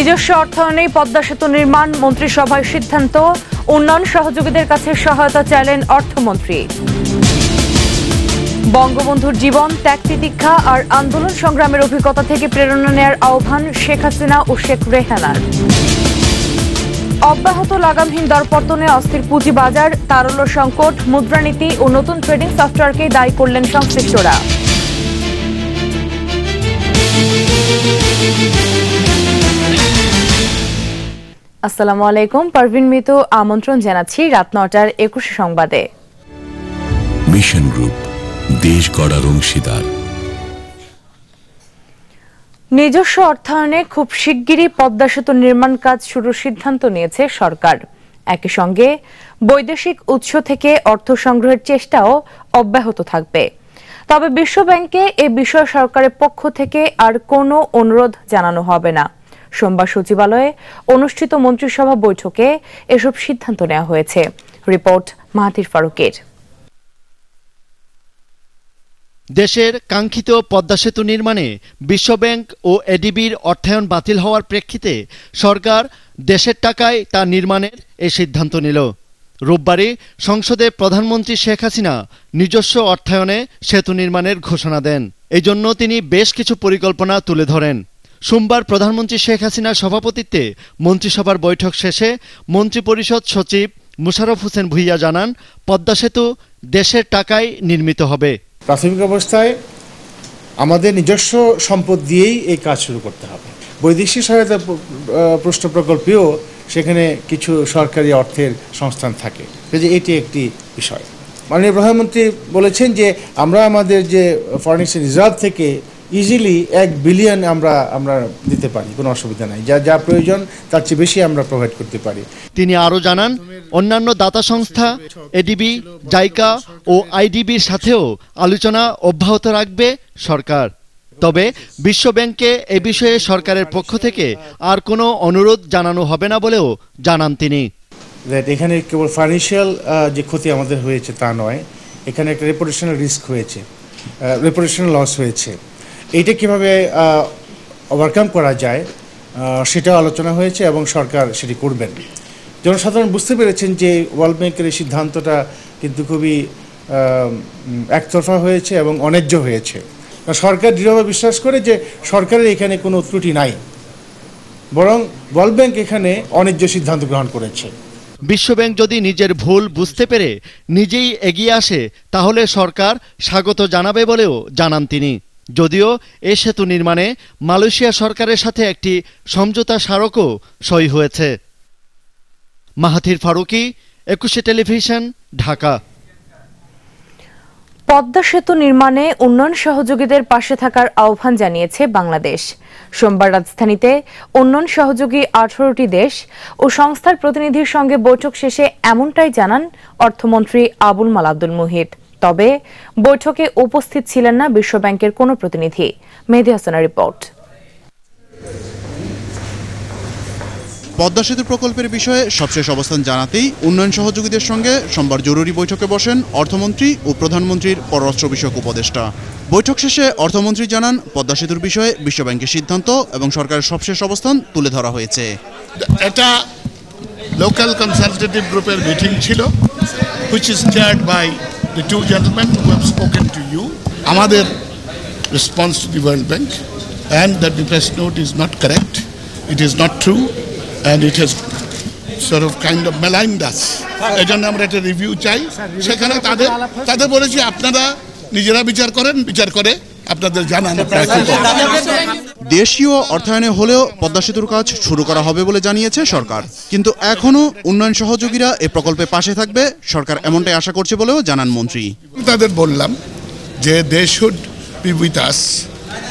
নিজস্ব অর্থায়নে পদ্মা সেতু নির্মাণ মন্ত্রিসভায় সিদ্ধান্ত, উন্নয়ন সহযোগীদের কাছে সহায়তা চাইলেন অর্থমন্ত্রী। বঙ্গবন্ধুর জীবন, ত্যাগ, তিতিক্ষা আর আন্দোলন সংগ্রামের অভিজ্ঞতা থেকে প্রেরণা নেয়ার আহ্বান শেখ হাসিনা ও শেখ রেহানার। অব্যাহত লাগামহীন দরপতনে অস্থির পুঁজিবাজার, তারল্য সংকট, মুদ্রানীতি ও নতুন ট্রেডিং সফটওয়্যারকেই দায়ী করলেন সংশ্লিষ্টরা। আসসালামু আলাইকুম, পারভিন মিতু আমন্ত্রণ জানাচ্ছি রাত ৯টার ২১ সংবাদে। মিশন গ্রুপ, দেশ গড়ার অংশীদার। নিজস্ব অর্থায়নে খুব শিগগিরই পদ্মা সেতু নির্মাণ কাজ শুরুর সিদ্ধান্ত নিয়েছে সরকার। একই সঙ্গে বৈদেশিক উৎস থেকে অর্থ সংগ্রহের চেষ্টাও অব্যাহত থাকবে। তবে বিশ্বব্যাংকে এ বিষয়ে সরকারের পক্ষ থেকে আর কোনো অনুরোধ জানানো হবে না। সোমবার সচিবালয়ে অনুষ্ঠিত মন্ত্রিসভা বৈঠকে এসব সিদ্ধান্ত নেওয়া হয়েছে। রিপোর্ট মাহাথির ফারুকের। দেশের কাঙ্ক্ষিত পদ্মা সেতু নির্মাণে বিশ্বব্যাংক ও এডিবির অর্থায়ন বাতিল হওয়ার প্রেক্ষিতে সরকার দেশের টাকায় তা নির্মাণের এই সিদ্ধান্ত নিল। রোববারে সংসদে প্রধানমন্ত্রী শেখ হাসিনা নিজস্ব অর্থায়নে সেতু নির্মাণের ঘোষণা দেন। এই জন্য তিনি বেশ কিছু পরিকল্পনা তুলে ধরেন। সোমবার প্রধানমন্ত্রী শেখ হাসিনার সভাপতিত্বে মন্ত্রিসভার বৈঠক শেষে মন্ত্রিপরিষদ সচিব মুশাররফ হোসেন ভূঁইয়া জানান, পদ্মা সেতু দেশের টাকায় নির্মিত হবে। প্রাথমিক অবস্থায় আমাদের নিজস্ব সম্পদ দিয়েই এই কাজ শুরু করতে হবে। বৈদেশিক সহায়তা প্রশ্ন প্রকল্পেও সেখানে কিছু সরকারি অর্থের সংস্থান থাকে, যে এটি একটি বিষয়। মাননীয় প্রধানমন্ত্রী বলেছেন যে আমরা আমাদের যে ফরেন এক্সচেঞ্জ রিজার্ভ থেকে ইজিলি ১ বিলিয়ন আমরা দিতে পারি, কোনো অসুবিধা নাই। যা প্রয়োজন তার চেয়ে বেশি আমরা প্রোভাইড করতে পারি। তিনি আরও জানান, অন্যান্য দাতা সংস্থা এডিবি, জাইকা ও আইডিবির সাথেও আলোচনা অব্যাহত রাখবে সরকার। তবে বিশ্বব্যাংকে এ বিষয়ে সরকারের পক্ষ থেকে আর কোনো অনুরোধ জানানো হবে না বলেও জানান তিনি। এখানে কেবল ফাইন্যান্সিয়াল যে ক্ষতি আমাদের হয়েছে তা নয়, এখানে একটা রেপুটেশনাল রিস্ক হয়েছে, রেপুটেশনাল লস হয়েছে। এইটা কিভাবে ওভারকাম করা যায় সেটাও আলোচনা হয়েছে এবং সরকার সেটি করবেন। জনসাধারণ বুঝতে পেরেছেন যে ওয়ার্ল্ড ব্যাংকের এই সিদ্ধান্তটা কিন্তু খুবই একতরফা হয়েছে এবং অন্যায্য হয়েছে। সরকার দৃঢ়ভাবে বিশ্বাস করে যে সরকারের এখানে কোনো ত্রুটি নাই, বরং ওয়ার্ল্ড ব্যাংক এখানে অন্যায্য সিদ্ধান্ত গ্রহণ করেছে। বিশ্বব্যাংক যদি নিজের ভুল বুঝতে পেরে নিজেই এগিয়ে আসে তাহলে সরকার স্বাগত জানাবে বলেও জানান তিনি। যদিও এ সেতু নির্মাণে মালয়েশিয়া সরকারের সাথে একটি সমঝোতা স্মারকও সই হয়েছে। মাহাথির ফারুকি, ২১ টেলিভিশন, ঢাকা। পদ্মা সেতু নির্মাণে উন্নয়ন সহযোগীদের পাশে থাকার আহ্বান জানিয়েছে বাংলাদেশ। সোমবার রাজধানীতে উন্নয়ন সহযোগী ১৮টি দেশ ও সংস্থার প্রতিনিধির সঙ্গে বৈঠক শেষে এমনটাই জানান অর্থমন্ত্রী আবুল মাল আব্দুল মুহিত। তবে বৈঠকে উপস্থিত ছিলেন না বিশ্বব্যাংকের কোনো প্রতিনিধি। মেহেদী হাসানের রিপোর্ট। পদ্মা সেতু প্রকল্পের বিষয়ে সবশেষ অবস্থান জানাতেই উন্নয়ন সহযোগীদের সঙ্গে সোমবার জরুরি বৈঠকে বসেন অর্থমন্ত্রী ও প্রধানমন্ত্রীর পররাষ্ট্র বিষয়ক উপদেষ্টা। বৈঠক শেষে অর্থমন্ত্রী জানান, পদ্মা সেতুর বিষয়ে বিশ্বব্যাংকের সিদ্ধান্ত এবং সরকারের সবশেষ অবস্থান তুলে ধরা হয়েছে। এটা লোকাল কনসালটেটিভ গ্রুপের মিটিং ছিল, which is chaired by the two gentlemen who have spoken to you. আমাদের response to the World Bank and that the press note is not correct, it is not true, and it has sort of kind of maligned us. এই জন্য আমরা একটা review চাই। সেখানে তাদের বলেছি আপনারা নিজেরা বিচার করেন, বিচার করে আপনাদের জানান। দেশীয় অর্থায়নে হলেও পদ্মা সেতুর কাজ শুরু করা হবে বলে জানিয়েছে সরকার, কিন্তু এখনো উন্নয়ন সহযোগীরা এ প্রকল্পে পাশে থাকবে, সরকার এমনটাই আশা করছে বলেও জানান মন্ত্রী। তাদের বললাম যে they should be with us.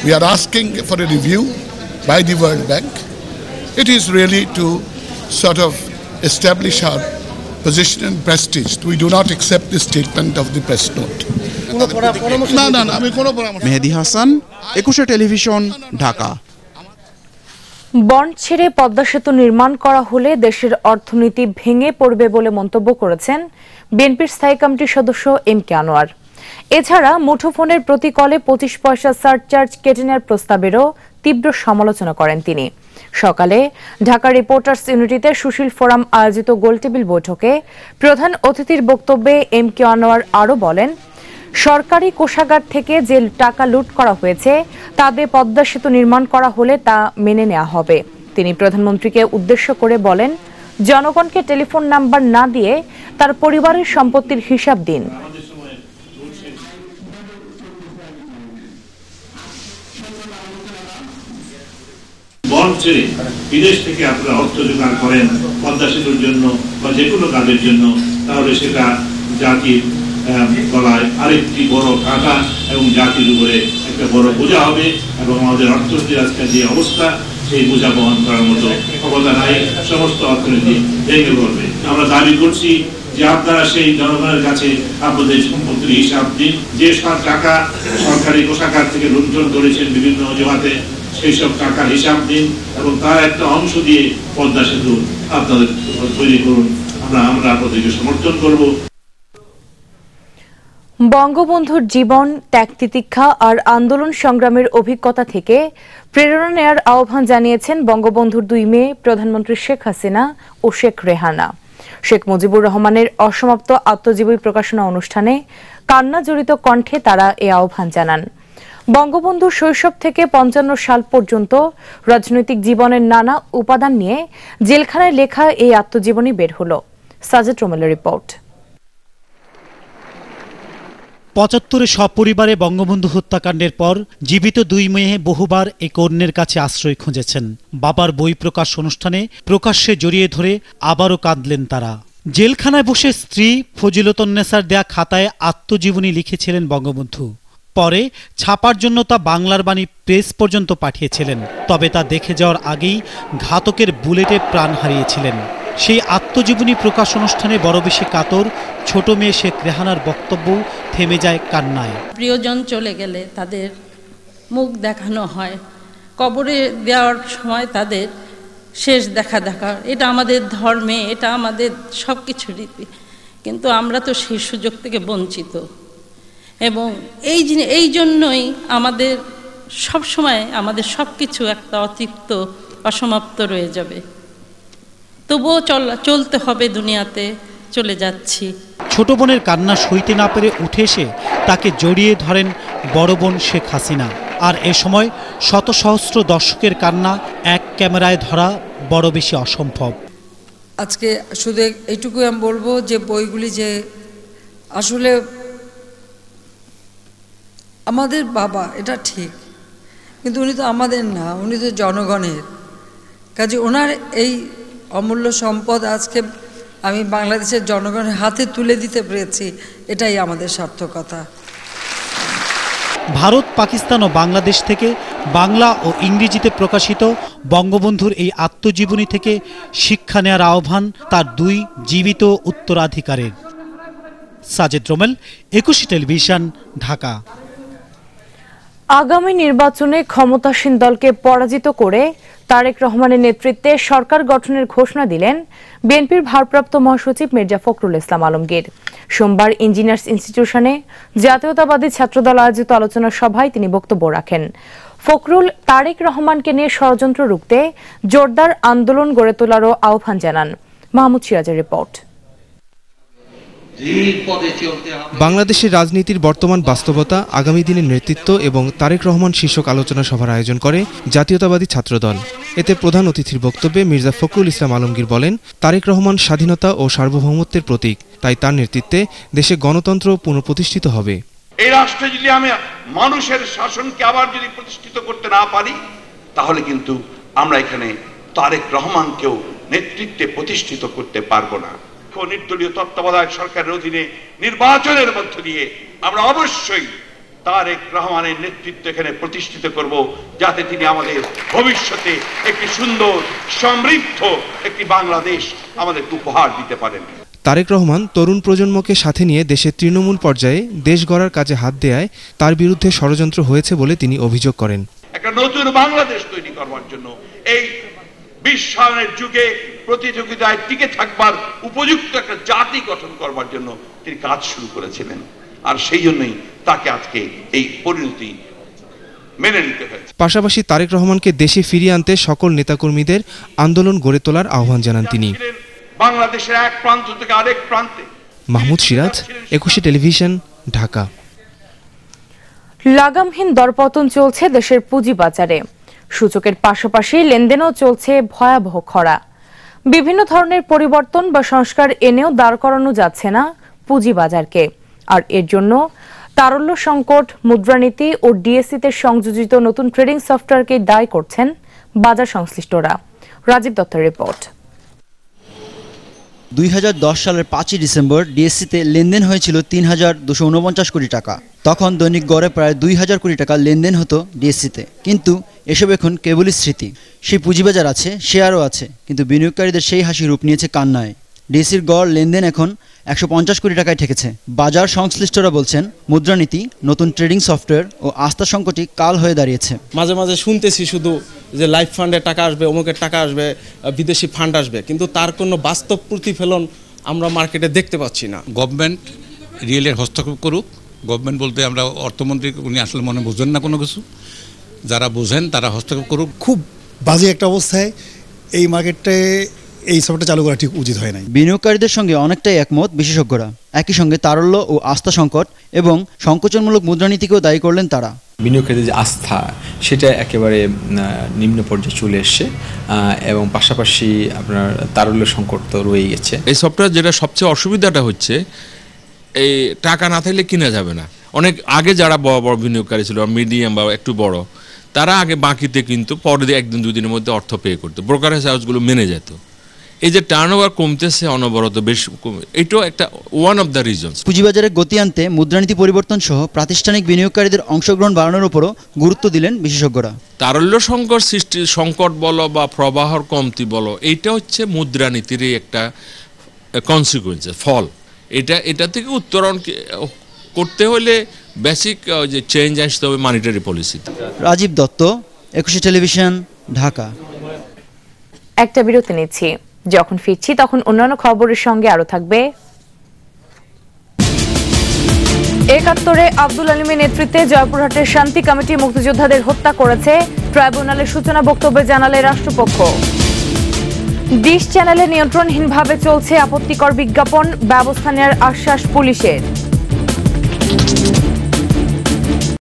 We are asking for a review by the World Bank. It is really to sort of establish our position and prestige. We do not accept the statement of the press note. না, আমি কোনো পরামর্শ। মেহেদী Hasan, ২১ television, Dhaka. Bond ছেড়ে পদ্মা সেতু নির্মাণ করা হলে দেশের অর্থনীতি ভেঙে পড়বে বলে মন্তব্য করেছেন বিএনপির স্থায়ী কমিটির সদস্য এম কে আনোয়ার। এছাড়া মুঠোফোনের প্রতি কলে ২৫ পয়সা সারচার্জ কেটে নেওয়ার প্রস্তাবেরও তীব্র সমালোচনা করেন তিনি। সকালে ঢাকা রিপোর্টার্স ইউনিটিতে সুশীল ফোরাম আয়োজিত গোলটেবিল বৈঠকে প্রধান অতিথির বক্তব্যে এম কে আনোয়ার আরও বলেন, সরকারি কোষাগার থেকে যে টাকা লুট করা হয়েছে তাদের পদ্মা সেতু নির্মাণ করা হলে তা মেনে নেওয়া হবে। তিনি প্রধানমন্ত্রীকে উদ্দেশ্য করে বলেন, জনগণকে টেলিফোন নাম্বার না দিয়ে তার পরিবারের সম্পত্তির হিসাব দিন। বিদেশ থেকে আপনারা অর্থ জোগাড় করেন পদ্মা সেতুর জন্য বা যে কোনো কাজের জন্য, তাহলে সেটা জাতির গলায় আরেকটি বড় কাঁটা এবং জাতির উপরে একটা বড় বোঝা হবে এবং আমাদের অর্থনীতির আজকে যে অবস্থা সেই বোঝা বহন করার মতো ক্ষমতা নাই, সমস্ত অর্থনীতি ভেঙে পড়বে। আমরা দাবি করছি যে আপনারা সেই জনগণের কাছে আপনাদের সম্পত্তির হিসাব দিন। যে সব টাকা সরকারি কোষাগার থেকে লুণ্ঠন করেছেন বিভিন্ন অজুহাতে, সেই সব টাকার হিসাব দিন এবং তার একটা অংশ দিয়ে পদ্মা সেতু আপনাদের তৈরি করুন। আমরা আপনাদেরকে সমর্থন করব। বঙ্গবন্ধুর জীবন, ত্যাগ তিতিক্ষা আর আন্দোলন সংগ্রামের অভিজ্ঞতা থেকে প্রেরণা নেয়ার আহ্বান জানিয়েছেন বঙ্গবন্ধুর 2 মেয়ে প্রধানমন্ত্রী শেখ হাসিনা ও শেখ রেহানা। শেখ মুজিবুর রহমানের অসমাপ্ত আত্মজীবনী প্রকাশনা অনুষ্ঠানে কান্না জড়িত কণ্ঠে তারা এ আহ্বান জানান। বঙ্গবন্ধুর শৈশব থেকে 55 সাল পর্যন্ত রাজনৈতিক জীবনের নানা উপাদান নিয়ে জেলখানায় লেখা এই আত্মজীবনী বের হল। সাজেদ রোমেলের রিপোর্ট। ৭৫ সপরিবারে বঙ্গবন্ধু হত্যাকাণ্ডের পর জীবিত 2 মেয়ে বহুবার এক অন্যের কাছে আশ্রয় খুঁজেছেন। বাবার বই প্রকাশ অনুষ্ঠানে প্রকাশ্যে জড়িয়ে ধরে আবারও কাঁদলেন তারা। জেলখানায় বসে স্ত্রী ফজিলতুন্নেসার দেয়া খাতায় আত্মজীবনী লিখেছিলেন বঙ্গবন্ধু। পরে ছাপার জন্য তা বাংলার বাণী প্রেস পর্যন্ত পাঠিয়েছিলেন। তবে তা দেখে যাওয়ার আগেই ঘাতকের বুলেটে প্রাণ হারিয়েছিলেন। সেই আত্মজীবনী প্রকাশ অনুষ্ঠানে বড় বেশি কাতর ছোট মেয়ে শেখ রেহানার বক্তব্য থেমে যায় কান্নায়। প্রিয়জন চলে গেলে তাদের মুখ দেখানো হয়, কবরে দেওয়ার সময় তাদের শেষ দেখা, এটা আমাদের ধর্মে, এটা আমাদের সব কিছু রীতি, কিন্তু আমরা তো সেই সুযোগ থেকে বঞ্চিত। এবং এই জন্যই আমাদের সবসময় আমাদের সব কিছু একটা অতৃপ্ত অসমাপ্ত রয়ে যাবে। তবুও চলতে হবে, দুনিয়াতে চলে যাচ্ছি। ছোট বোনের কান্না সইতে না পেরে উঠে এসে তাকে জড়িয়ে ধরেন বড় বোন শেখ হাসিনা। আর এ সময় শত সহস্র দর্শকের কান্না এক ক্যামেরায় ধরা বড় বেশি অসম্ভব। আজকে শুধু এইটুকু আমি বলবো যে বইগুলি যে আসলে আমাদের বাবা, এটা ঠিক, কিন্তু উনি তো আমাদের না, উনি তো জনগণের। কাজে ওনার এই অমূল্য সম্পদ আজকে আমি বাংলাদেশের জনগণের হাতে তুলে দিতে পেরেছি, এটাই আমাদের সার্থকতা। ভারত, পাকিস্তান ও বাংলাদেশ থেকে বাংলা ও ইংরেজিতে প্রকাশিত বঙ্গবন্ধুর এই আত্মজীবনী থেকে শিক্ষা নেওয়ার আহ্বান তার 2 জীবিত উত্তরাধিকারের। সাজেদ রোমেল, একুশে টেলিভিশন, ঢাকা। আগামী নির্বাচনে ক্ষমতাসীন দলকে পরাজিত করে তারেক রহমানের নেতৃত্বে সরকার গঠনের ঘোষণা দিলেন বিএনপির ভারপ্রাপ্ত মহাসচিব মির্জা ফখরুল ইসলাম আলমগীর। সোমবার ইঞ্জিনিয়ার্স ইনস্টিটিউশনে জাতীয়তাবাদী ছাত্রদল আয়োজিত আলোচনা সভায় তিনি বক্তব্য রাখেন। ফখরুল তারেক রহমানকে নিয়ে ষড়যন্ত্র রুখতে জোরদার আন্দোলন গড়ে তোলারও আহ্বান জানান। মাহমুদ সিরাজের রিপোর্ট। বাংলাদেশের রাজনীতির বর্তমান বাস্তবতা, আগামী দিনের নেতৃত্ব এবং তারেক রহমান শীর্ষক আলোচনা সভার আয়োজন করে জাতীয়তাবাদী ছাত্রদল। এতে প্রধান অতিথির বক্তব্যে মির্জা ফখরুল ইসলাম আলমগীর বলেন, তারেক রহমান স্বাধীনতা ও সার্বভৌমত্বের প্রতীক, তাই তার নেতৃত্বে দেশে গণতন্ত্র পুনঃপ্রতিষ্ঠিত হবে। এই রাষ্ট্রে যদি আমি মানুষের শাসনকে আবার যদি প্রতিষ্ঠিত করতে না পারি, তাহলে কিন্তু আমরা এখানে তারেক রহমানকেও নেতৃত্বে প্রতিষ্ঠিত করতে পারবো না। নির্দলীয় তত্ত্বাবধায়ক সরকারের অধীনে নির্বাচনের মধ্য দিয়ে আমরা অবশ্যই তারেক রহমানের নেতৃত্ব এখানে প্রতিষ্ঠিত করব, যাতে তিনি আমাদের ভবিষ্যতে একটি সুন্দর সমৃদ্ধ একটি বাংলাদেশ আমাদের উপহার দিতে পারেন। তারেক রহমান তরুণ প্রজন্মকে সাথে নিয়ে দেশের তৃণমূল পর্যায়ে দেশ গড়ার কাজে হাত দেয়ায় তার বিরুদ্ধে ষড়যন্ত্র হয়েছে বলে তিনি অভিযোগ করেন। একটা নতুন বাংলাদেশ তৈরি করবার জন্য, এই বিশ্বায়নের যুগে প্রতিযোগিতায় টিকে থাকবার উপযুক্ত একটা জাতি গঠন করবার জন্য তিনি কাজ শুরু করেছিলেন। আর সেই জন্যই তাকে আজকে এই পরিণতি মেনে নিতে হয়েছে। পাশাপাশি তারেক রহমানকে দেশে ফিরিয়ে আনতে সকল নেতাকর্মীদের আন্দোলন গড়ে তোলার আহ্বান জানান তিনি। বাংলাদেশের এক প্রান্ত থেকে আরেক প্রান্তে। মাহমুদ সিরাজ, 21 টেলিভিশন, ঢাকা। লাগামহীন দরপতন চলছে দেশের পুঁজিবাজারে। সূচকের পাশাপাশি লেনদেনও চলছে ভয়াবহ খরা। বিভিন্ন ধরনের পরিবর্তন বা সংস্কার এনেও দাঁড় করানো যাচ্ছে না পুঁজিবাজারকে। আর এর জন্য তারল্য সংকট, মুদ্রানীতি ও ডিএসসিতে সংযোজিত নতুন ট্রেডিং সফটওয়্যারকে দায়ী করছেন বাজার সংশ্লিষ্টরা। রাজীব দত্তের রিপোর্ট। 2010 সালের 5 ডিসেম্বর ডিএসসিতে লেনদেন হয়েছিল ৩,249 কোটি টাকা। তখন দৈনিক গড়ে প্রায় 2,000 কোটি টাকা লেনদেন হতো ডিএসসিতে। কিন্তু এসব এখন কেবলই স্মৃতি। সেই পুঁজিবাজার আছে, শেয়ারও আছে, কিন্তু বিনিয়োগকারীদের সেই হাসি রূপ নিয়েছে কান্নায়। ডিএসসির গড় লেনদেন এখন 150 কোটি টাকায় ঠেকেছে। বাজার সংশ্লিষ্টরা বলছেন মুদ্রানীতি, নতুন ট্রেডিং সফটওয়্যার ও আস্থা সংকটই কাল হয়ে দাঁড়িয়েছে। মাঝে মাঝে শুনতেছি শুধু যে লাইফ ফান্ডের টাকা আসবে, অমুকের টাকা আসবে, বিদেশি ফান্ড আসবে, কিন্তু তার কোনো বাস্তব প্রতিফলন আমরা মার্কেটে দেখতে পাচ্ছি না। গভর্নমেন্ট রিয়েলের হস্তক্ষেপ করুক। গভর্নমেন্ট বলতে আমরা অর্থমন্ত্রী, উনি আসলে মনে বোঝেন না কোনো কিছু, যারা বোঝেন তারা হস্তক্ষেপ করুক। খুব বাজে একটা অবস্থায় এই মার্কেটে এই সফটওয়্যার চালু করা ঠিক উচিত হয় নাই। বিনিয়োগকারীদের সঙ্গে অনেকটাই একমত বিশেষজ্ঞরা। একই সঙ্গে তারল্য ও আস্থা সংকট এবং সংকোচনমূলক মুদ্রানীতিকেও দায়ী করলেন তারা। বিনিয়োগকারীদের যে আস্থা সেটা একেবারে নিম্ন পর্যায়ে চলে এসছে এবং পাশাপাশি আপনার তারল্য সংকট তো রয়ে গেছে। এই সফটওয়্যার যেটা সবচেয়ে অসুবিধাটা হচ্ছে, এই টাকা না থাকলে কিনা যাবে না। অনেক আগে যারা বড় বড় বিনিয়োগকারী ছিল, মিডিয়াম বা একটু বড়, তারা আগে বাকিতে কিন্তু পরে 1-2 দিনের মধ্যে অর্থ পে করতো, ব্রোকারেজ হাউসগুলো মেনে যেত। এই যে টার্নওভার কমতেছে অনবরত, বেশ এটাও একটা ওয়ান অফ দ্য রিজনস। পুঁজিবাজারে গতি আনতে মুদ্রানীতি পরিবর্তন সহ প্রাতিষ্ঠানিক বিনিয়োগকারীদের অংশগ্রহণ বাড়ানোর উপরও গুরুত্ব দিলেন বিশেষজ্ঞরা। তারল্য সংকট সৃষ্টি, সংকট বলো বা প্রবাহর কমতি বলো, এইটা হচ্ছে মুদ্রানীতিরই একটা কনসিকুয়েন্স, ফল। এটা থেকে উত্তরণ করতে হলে বেসিক যে চেঞ্জ আসতে হবে মনিটারি পলিসিতে। রাজীব দত্ত, 21 টেলিভিশন, ঢাকা। একটা বিরতি নিচ্ছি, যখন ফিরছি তখন অন্যান্য খবরের সঙ্গে আরো থাকবে। ৭১ আব্দুল আলিমের নেতৃত্বে জয়পুরহাটের শান্তি কমিটি মুক্তিযোদ্ধাদের হত্যা করেছে। ট্রাইব্যুনালের সূচনা বক্তব্যে জানালে রাষ্ট্রপক্ষ। ডিশ চ্যানেলে নিয়ন্ত্রণহীনভাবে চলছে আপত্তিকর বিজ্ঞাপন, ব্যবস্থা নেওয়ার আশ্বাস পুলিশের।